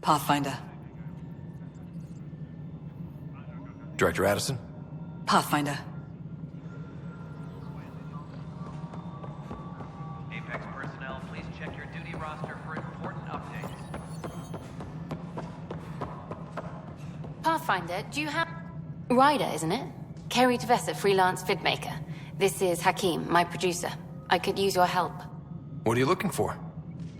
Pathfinder. Director Addison? Pathfinder. Apex personnel, please check your duty roster for important updates. Pathfinder, do you have... Ryder, isn't it? Kerry Tavessa, freelance vidmaker. This is Hakeem, my producer. I could use your help. What are you looking for?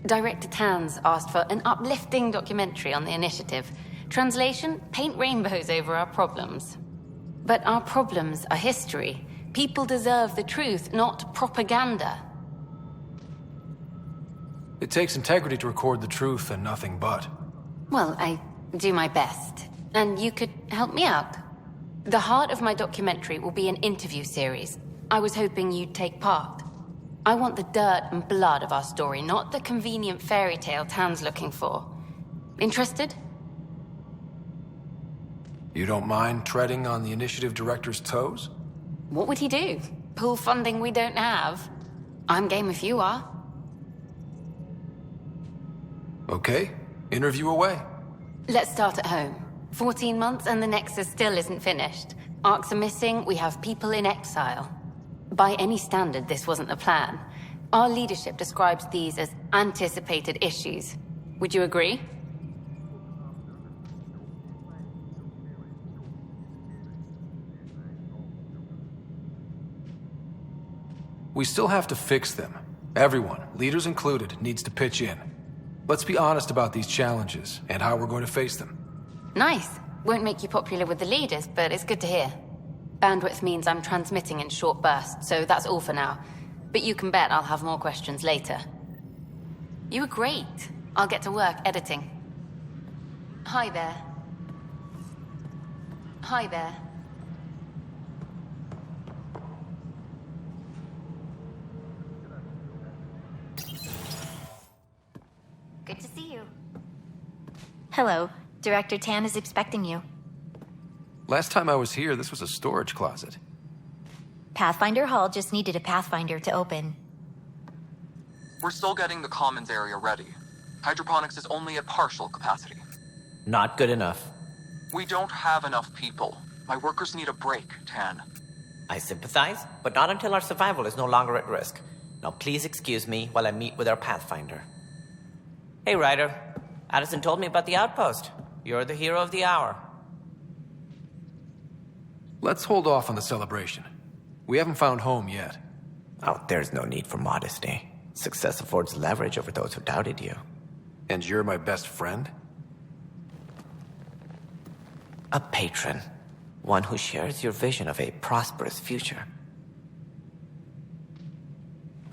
Director Tanz asked for an uplifting documentary on the initiative. Translation, paint rainbows over our problems. But our problems are history. People deserve the truth, not propaganda. It takes integrity to record the truth and nothing but. Well, I do my best. And you could help me out. The heart of my documentary will be an interview series. I was hoping you'd take part. I want the dirt and blood of our story, not the convenient fairy tale Tan's looking for. Interested? You don't mind treading on the initiative director's toes? What would he do? Pull funding we don't have? I'm game if you are. Okay, interview away. Let's start at home. 14 months and the Nexus still isn't finished. Arcs are missing, we have people in exile. By any standard, this wasn't the plan. Our leadership describes these as anticipated issues. Would you agree? We still have to fix them. Everyone, leaders included, needs to pitch in. Let's be honest about these challenges and how we're going to face them. Nice. Won't make you popular with the leaders, but it's good to hear. Bandwidth means I'm transmitting in short bursts, so that's all for now. But you can bet I'll have more questions later. You were great. I'll get to work editing. Hi there. Hi there. Good to see you. Hello. Director Tan is expecting you. Last time I was here, this was a storage closet. Pathfinder Hall just needed a Pathfinder to open. We're still getting the commons area ready. Hydroponics is only at partial capacity. Not good enough. We don't have enough people. My workers need a break, Tan. I sympathize, but not until our survival is no longer at risk. Now please excuse me while I meet with our Pathfinder. Hey, Ryder. Addison told me about the outpost. You're the hero of the hour. Let's hold off on the celebration. We haven't found home yet. Oh, there's no need for modesty. Success affords leverage over those who doubted you. And you're my best friend? A patron. One who shares your vision of a prosperous future.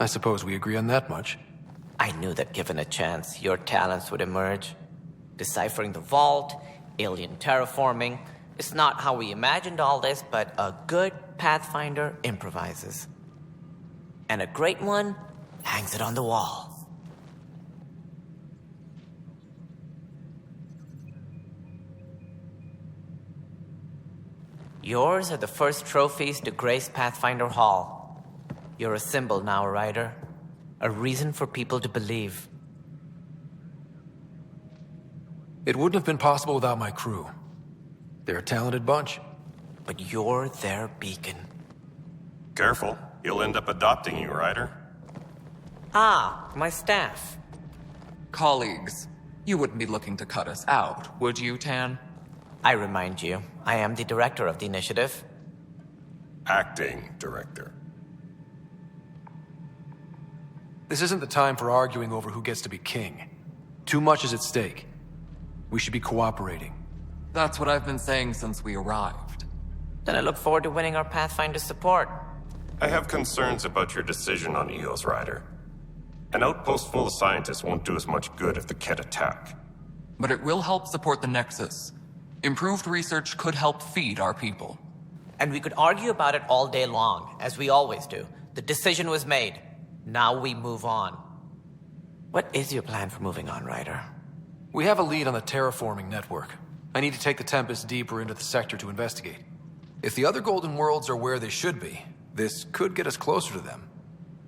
I suppose we agree on that much. I knew that given a chance, your talents would emerge. Deciphering the vault, alien terraforming. It's not how we imagined all this, but a good Pathfinder improvises. And a great one hangs it on the wall. Yours are the first trophies to grace Pathfinder Hall. You're a symbol now, Ryder. A reason for people to believe. It wouldn't have been possible without my crew. They're a talented bunch. But you're their beacon. Careful. He'll end up adopting you, Ryder. Ah, my staff. Colleagues, you wouldn't be looking to cut us out, would you, Tan? I remind you, I am the director of the initiative. Acting director. This isn't the time for arguing over who gets to be king. Too much is at stake. We should be cooperating. That's what I've been saying since we arrived. Then I look forward to winning our Pathfinder's support. I have concerns about your decision on EOS, Ryder. An outpost full of scientists won't do us much good if the Kett attack. But it will help support the Nexus. Improved research could help feed our people. And we could argue about it all day long, as we always do. The decision was made. Now we move on. What is your plan for moving on, Ryder? We have a lead on the terraforming network. I need to take the Tempest deeper into the sector to investigate. If the other Golden Worlds are where they should be, this could get us closer to them.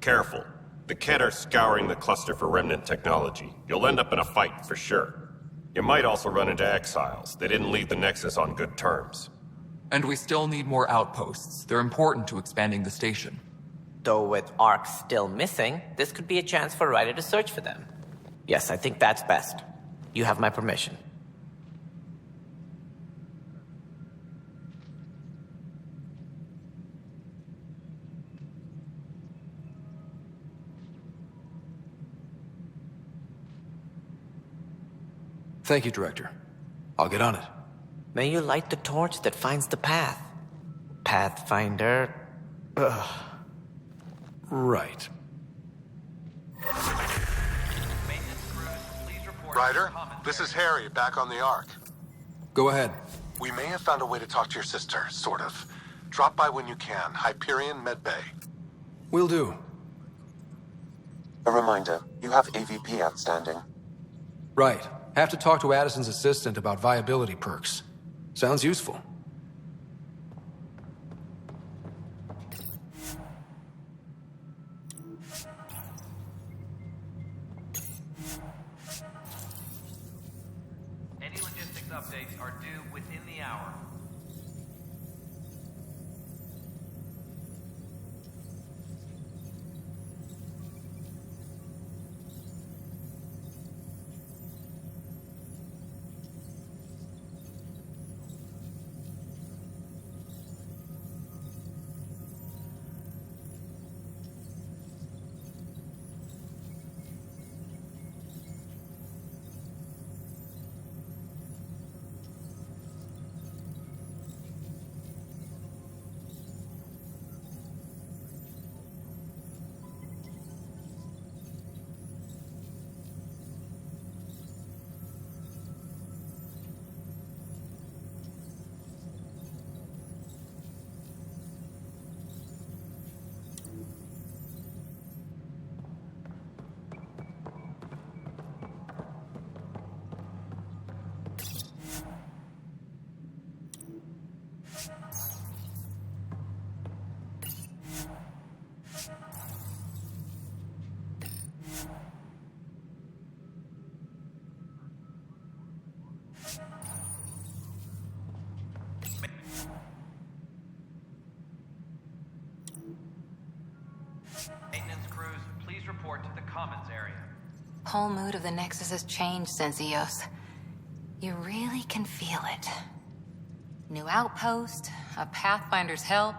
Careful. The Kett are scouring the cluster for remnant technology. You'll end up in a fight for sure. You might also run into exiles. They didn't leave the Nexus on good terms. And we still need more outposts. They're important to expanding the station. Though with Ark still missing, this could be a chance for Ryder to search for them. Yes, I think that's best. You have my permission. Thank you, Director. I'll get on it. May you light the torch that finds the path. Pathfinder. Ugh. Right. Maintenance crews, please report. Ryder, Common this is area. Harry, back on the Ark. Go ahead. We may have found a way to talk to your sister, sort of. Drop by when you can. Hyperion Medbay. Will do. A reminder, you have AVP outstanding. Right. Have to talk to Addison's assistant about viability perks. Sounds useful. Any logistics updates are due within the hour. Maintenance crews, please report to the Commons area. Whole mood of the Nexus has changed since EOS. You really can feel it. New outpost, a Pathfinder's help,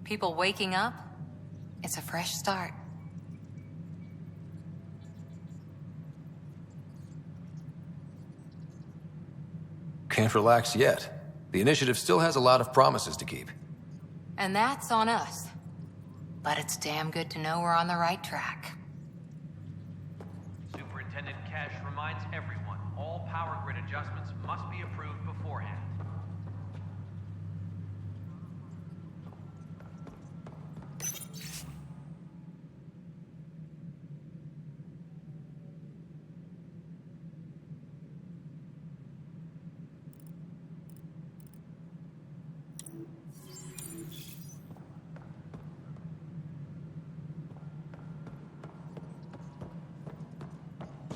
people waking up. It's a fresh start. Can't relax yet. The initiative still has a lot of promises to keep. And that's on us. But it's damn good to know we're on the right track. Superintendent Cash reminds everyone all power grid adjustments must be approved beforehand.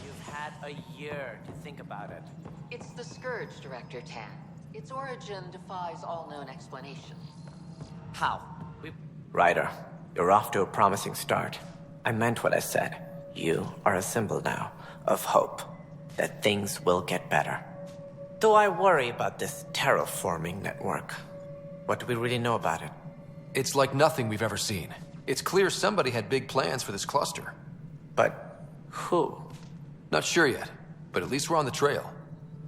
You've had a year to think about it. It's the Scourge, Director Tan. Its origin defies all known explanations. How? Ryder, you're off to a promising start. I meant what I said. You are a symbol now of hope that things will get better. Though I worry about this terraforming network. What do we really know about it? It's like nothing we've ever seen. It's clear somebody had big plans for this cluster. But who? Not sure yet, but at least we're on the trail.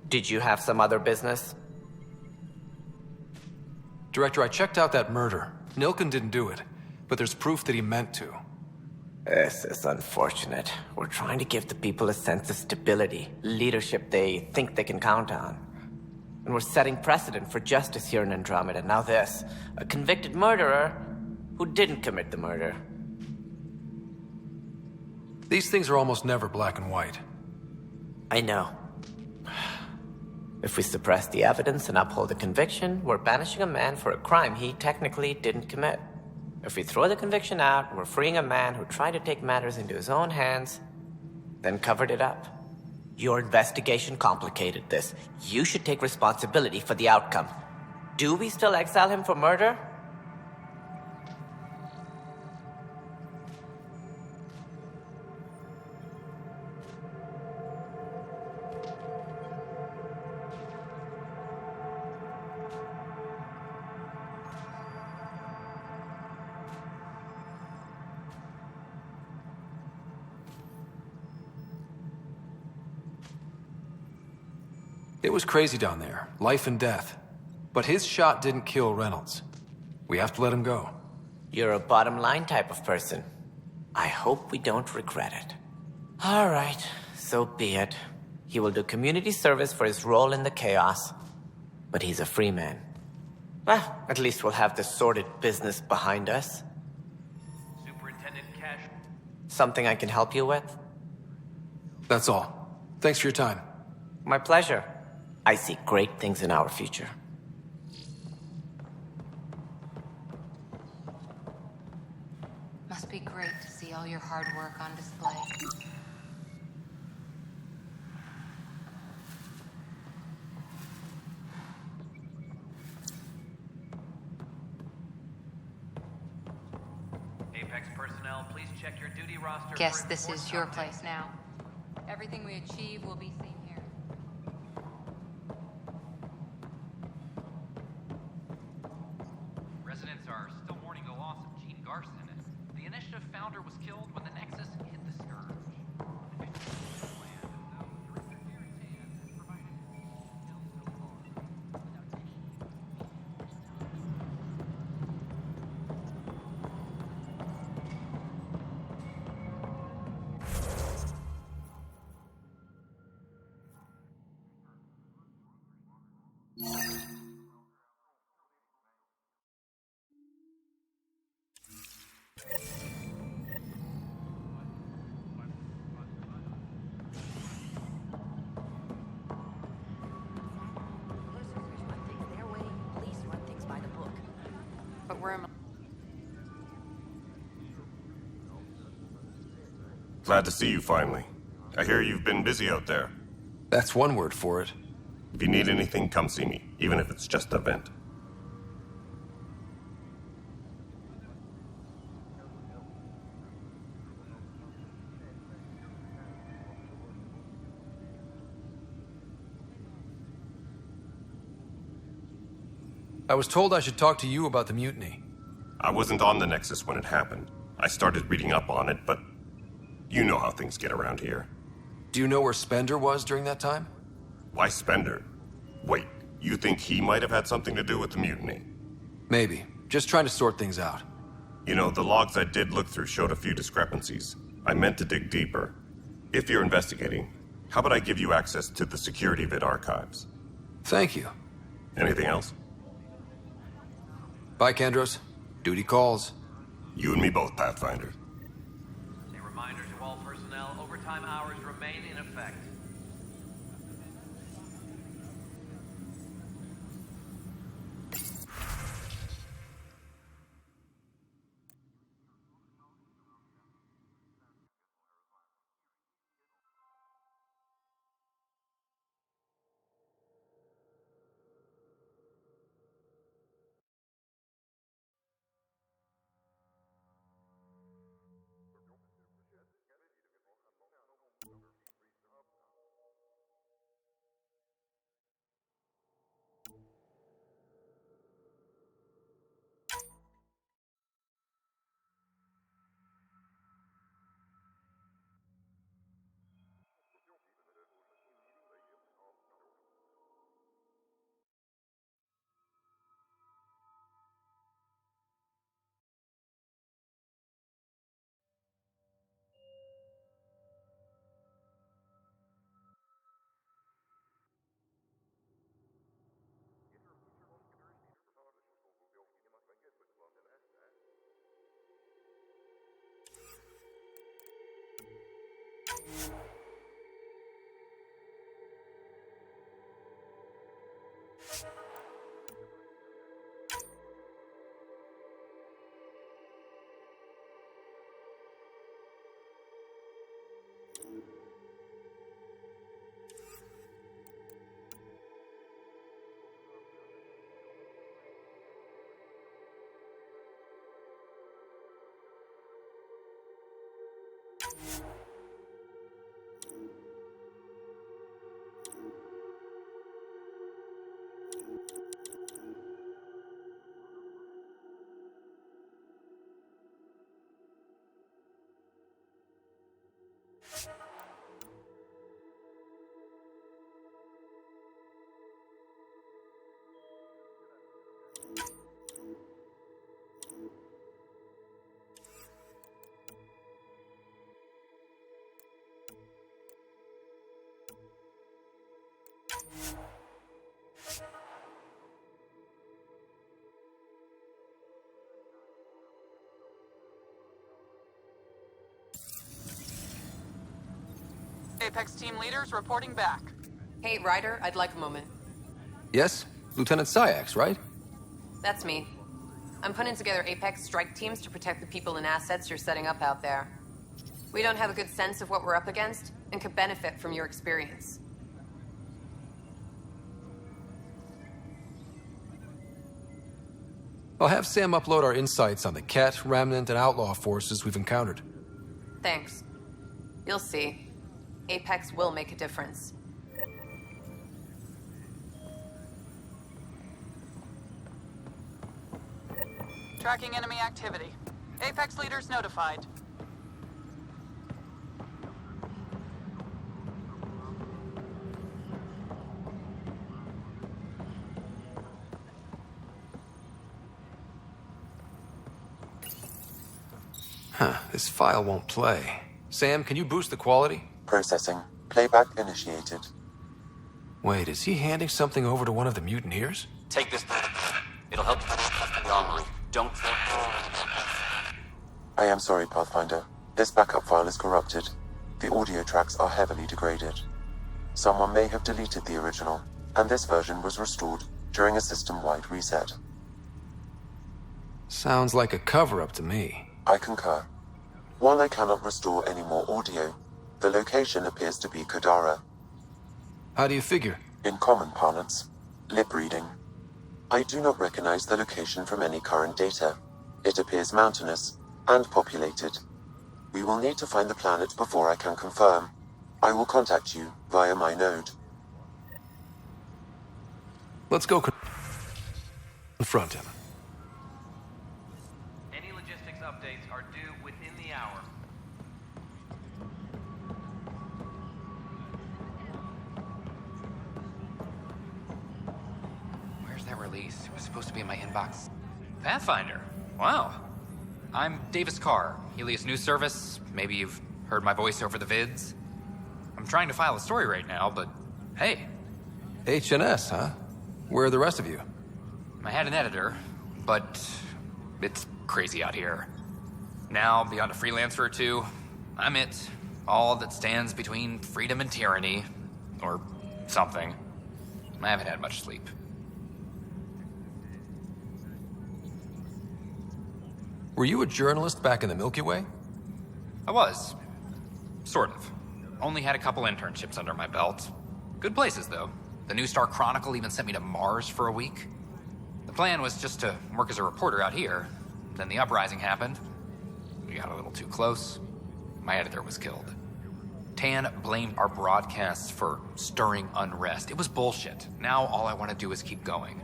Did you have some other business? Director, I checked out that murder. Nilken didn't do it, but there's proof that he meant to. This is unfortunate. We're trying to give the people a sense of stability, leadership they think they can count on. And we're setting precedent for justice here in Andromeda. Now this, a convicted murderer who didn't commit the murder. These things are almost never black and white. I know. If we suppress the evidence and uphold the conviction, we're banishing a man for a crime he technically didn't commit. If we throw the conviction out, we're freeing a man who tried to take matters into his own hands, then covered it up. Your investigation complicated this. You should take responsibility for the outcome. Do we still exile him for murder? It was crazy down there, life and death. But his shot didn't kill Reynolds. We have to let him go. You're a bottom line type of person. I hope we don't regret it. All right, so be it. He will do community service for his role in the chaos. But he's a free man. Well, at least we'll have this sordid business behind us. Superintendent Cash. Something I can help you with? That's all. Thanks for your time. My pleasure. I see great things in our future. Must be great to see all your hard work on display. Apex personnel, please check your duty roster. Guess for this is important your updates. place now. Everything we achieve will be seen here. Residents are still mourning the loss of Gene Garson. The Initiative founder was killed when the Nexus hit the Scourge. But where am I? Glad to see you finally. I hear you've been busy out there. That's one word for it. If you need anything, come see me, even if it's just a vent. I was told I should talk to you about the mutiny. I wasn't on the Nexus when it happened. I started reading up on it, but you know how things get around here. Do you know where Spender was during that time? Why Spender? Wait, you think he might have had something to do with the mutiny? Maybe. Just trying to sort things out. You know, the logs I did look through showed a few discrepancies. I meant to dig deeper. If you're investigating, how about I give you access to the security vid archives? Thank you. Anything else? Bye, Kandros. Duty calls. You and me both, Pathfinder. A reminder to all personnel, overtime hours remain in effect. Apex team leaders reporting back. Hey, Ryder, I'd like a moment. Yes? Lieutenant Syax, right? That's me. I'm putting together Apex strike teams to protect the people and assets you're setting up out there. We don't have a good sense of what we're up against and could benefit from your experience. I'll have Sam upload our insights on the Ket, Remnant, and Outlaw forces we've encountered. Thanks. You'll see. Apex will make a difference. Tracking enemy activity. Apex leaders notified. This file won't play. Sam, can you boost the quality? Processing. Playback initiated. Wait, is he handing something over to one of the mutineers? Take this. It'll help. Wrong. Don't. I am sorry, Pathfinder. This backup file is corrupted. The audio tracks are heavily degraded. Someone may have deleted the original, and this version was restored during a system-wide reset. Sounds like a cover-up to me. I concur. While I cannot restore any more audio, the location appears to be Kadara. How do you figure? In common parlance, lip reading. I do not recognize the location from any current data. It appears mountainous and populated. We will need to find the planet before I can confirm. I will contact you via my node. Let's go confront him. Any logistics updates are due within the hour. Where's that release? It was supposed to be in my inbox. Pathfinder. Wow. I'm Davis Carr, Helios News Service. Maybe you've heard my voice over the vids. I'm trying to file a story right now, but hey. HNS, huh? Where are the rest of you? I had an editor, but it's crazy out here. Now, beyond a freelancer or two, I'm it. All that stands between freedom and tyranny. Or something. I haven't had much sleep. Were you a journalist back in the Milky Way? I was. Sort of. Only had a couple internships under my belt. Good places, though. The New Star Chronicle even sent me to Mars for a week. The plan was just to work as a reporter out here. Then the uprising happened. We got a little too close. My editor was killed. Tan blamed our broadcasts for stirring unrest. It was bullshit. Now all I want to do is keep going.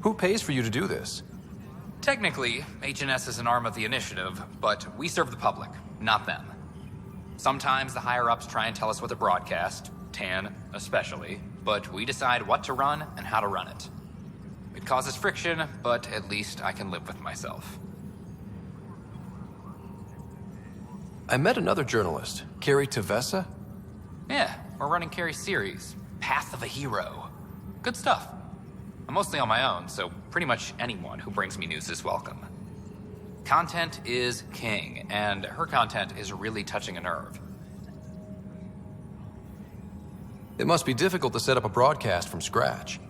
Who pays for you to do this? Technically, HNS is an arm of the initiative, but we serve the public, not them. Sometimes the higher-ups try and tell us what to broadcast, Tan especially, but we decide what to run and how to run it. It causes friction, but at least I can live with myself. I met another journalist, Carrie Tavessa. Yeah, we're running Carrie's series, Path of a Hero. Good stuff. I'm mostly on my own, so pretty much anyone who brings me news is welcome. Content is king, and her content is really touching a nerve. It must be difficult to set up a broadcast from scratch.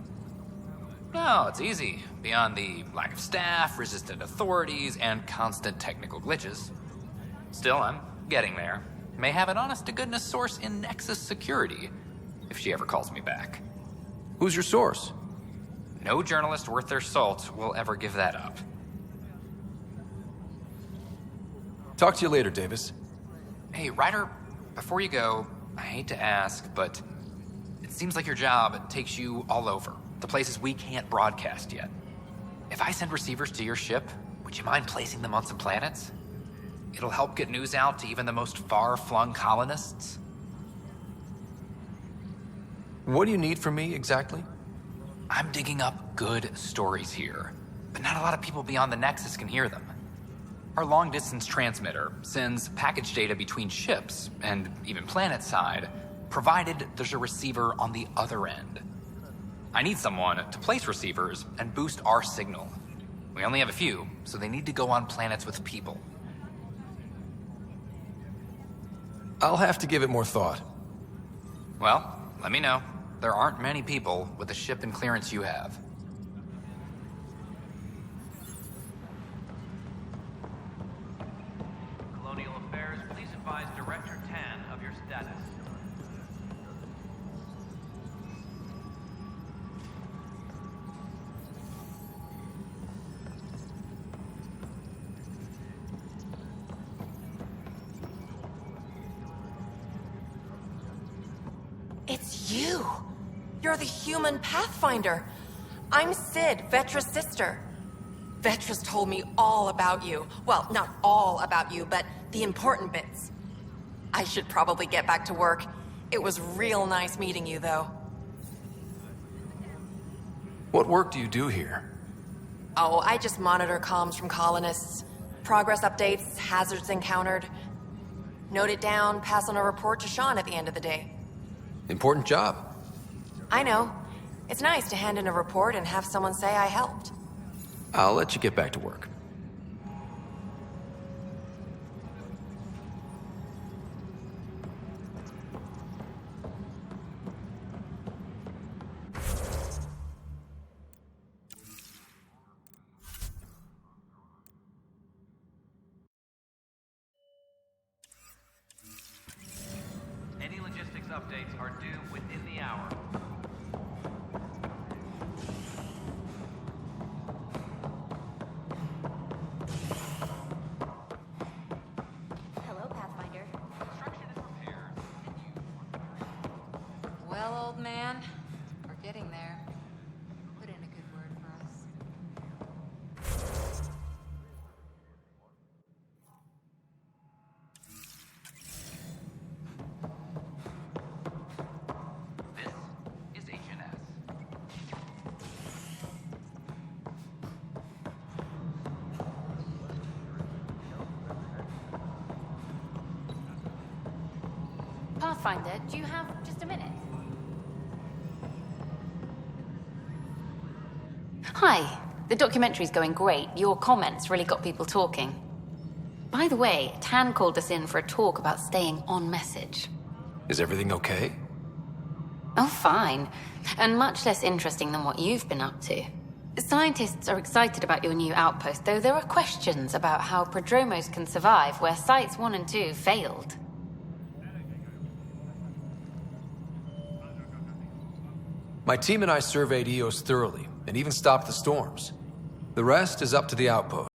No, it's easy. Beyond the lack of staff, resistant authorities, and constant technical glitches. Still, I'm getting there. May have an honest-to-goodness source in Nexus Security, if she ever calls me back. Who's your source? No journalist worth their salt will ever give that up. Talk to you later, Davis. Hey, Ryder, before you go, I hate to ask, but it seems like your job takes you all over, the places we can't broadcast yet. If I send receivers to your ship, would you mind placing them on some planets? It'll help get news out to even the most far-flung colonists. What do you need from me, exactly? I'm digging up good stories here, but not a lot of people beyond the Nexus can hear them. Our long-distance transmitter sends package data between ships, and even planet-side, provided there's a receiver on the other end. I need someone to place receivers and boost our signal. We only have a few, so they need to go on planets with people. I'll have to give it more thought. Well, let me know. There aren't many people with the ship and clearance you have. Colonial Affairs, please advise Director Tan of your status. It's you! You're the human Pathfinder. I'm Sid, Vetra's sister. Vetra's told me all about you. Well, not all about you, but the important bits. I should probably get back to work. It was real nice meeting you, though. What work do you do here? Oh, I just monitor comms from colonists. Progress updates, hazards encountered. Note it down, pass on a report to Sean at the end of the day. Important job. I know. It's nice to hand in a report and have someone say I helped. I'll let you get back to work. Any logistics updates are due within the hour. Hello, Pathfinder. Construction is prepared. Well, old man, we're getting there. Put in a good word for us. This is HNS. Pathfinder, do you have just a minute? Hi. The documentary's going great. Your comments really got people talking. By the way, Tan called us in for a talk about staying on message. Is everything okay? Oh, fine. And much less interesting than what you've been up to. Scientists are excited about your new outpost, though there are questions about how prodromos can survive where Sites 1 and 2 failed. My team and I surveyed EOS thoroughly, and even stopped the storms. The rest is up to the outpost.